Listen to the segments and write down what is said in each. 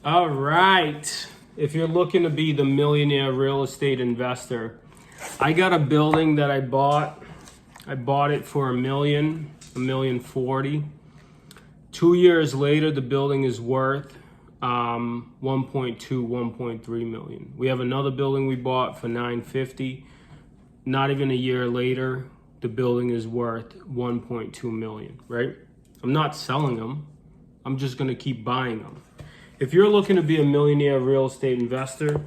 All right. If you're looking to be the millionaire real estate investor, I got a building that I bought. I bought it for $1,040,000. 2 years later, the building is worth 1.3 million. We have another building we bought for 950. Not even a year later, the building is worth 1.2 million, right? I'm not selling them. I'm just going to keep buying them. If you're looking to be a millionaire real estate investor,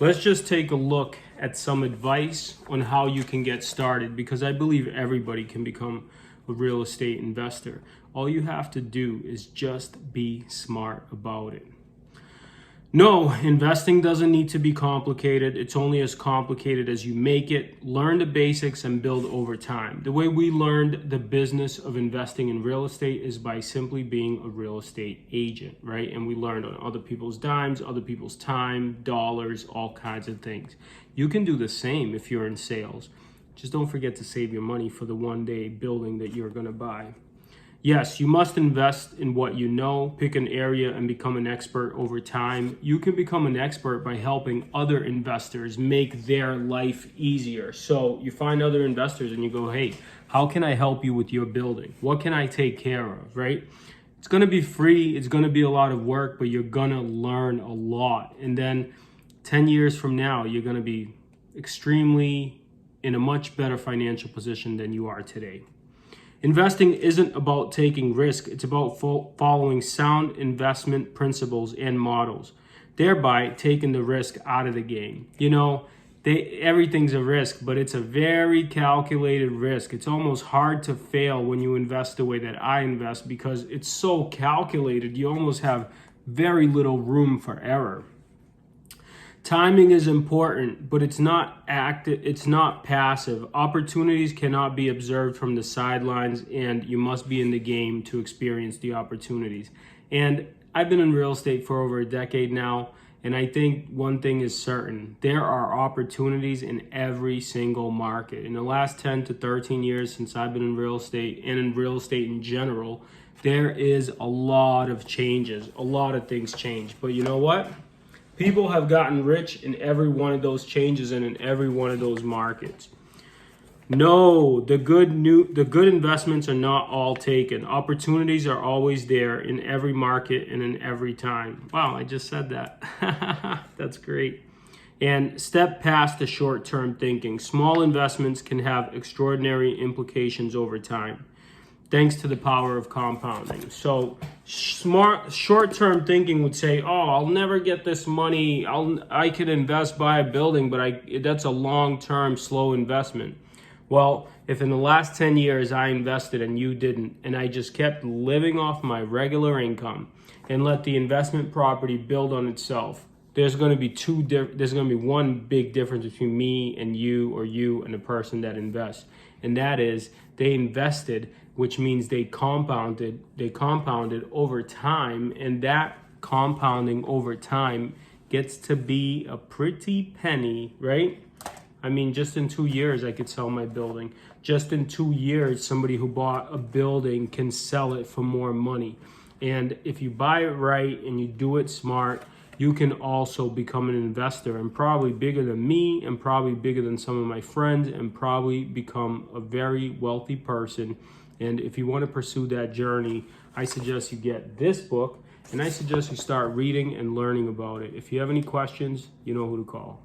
let's just take a look at some advice on how you can get started, because I believe everybody can become a real estate investor. All you have to do is just be smart about it. No, investing doesn't need to be complicated. It's only as complicated as you make it. Learn the basics and build over time. The way we learned the business of investing in real estate is by simply being a real estate agent, right? And we learned on other people's dimes, other people's time, dollars, all kinds of things. You can do the same if you're in sales. Just don't forget to save your money for the one-day building that you're going to buy. Yes, you must invest in what you know, pick an area and become an expert over time. You can become an expert by helping other investors make their life easier. So you find other investors and you go, hey, how can I help you with your building? What can I take care of, right? It's going to be free. It's going to be a lot of work, but you're going to learn a lot. And then 10 years from now, you're going to be extremely in a much better financial position than you are today. Investing isn't about taking risk. It's about following sound investment principles and models, thereby taking the risk out of the game. You know, everything's a risk, but it's a very calculated risk. It's almost hard to fail when you invest the way that I invest, because it's so calculated. You almost have very little room for error. Timing is important, but it's not active, it's not passive. Opportunities cannot be observed from the sidelines, and you must be in the game to experience the opportunities. And I've been in real estate for over a decade now, and I think one thing is certain. There are opportunities in every single market. In the last 10 to 13 years since I've been in real estate and in real estate in general, there is a lot of changes. A lot of things change. But you know what? People have gotten rich in every one of those changes and in every one of those markets. No, the good investments are not all taken. Opportunities are always there in every market and in every time. Wow, I just said that. That's great. And step past the short-term thinking. Small investments can have extraordinary implications over time, thanks to the power of compounding. So smart short-term thinking would say, oh, I'll never get this money. I could invest, buy a building, but that's a long-term slow investment. Well, if in the last 10 years I invested and you didn't, and I just kept living off my regular income and let the investment property build on itself, there's going to be one big difference between me and you, or you and the person that invests. And that is, they invested, which means they compounded over time, and that compounding over time gets to be a pretty penny, right? I mean, just in 2 years, I could sell my building. Just in 2 years, somebody who bought a building can sell it for more money. And if you buy it right and you do it smart, you can also become an investor, and probably bigger than me, and probably bigger than some of my friends, and probably become a very wealthy person. And if you want to pursue that journey, I suggest you get this book, and I suggest you start reading and learning about it. If you have any questions, you know who to call.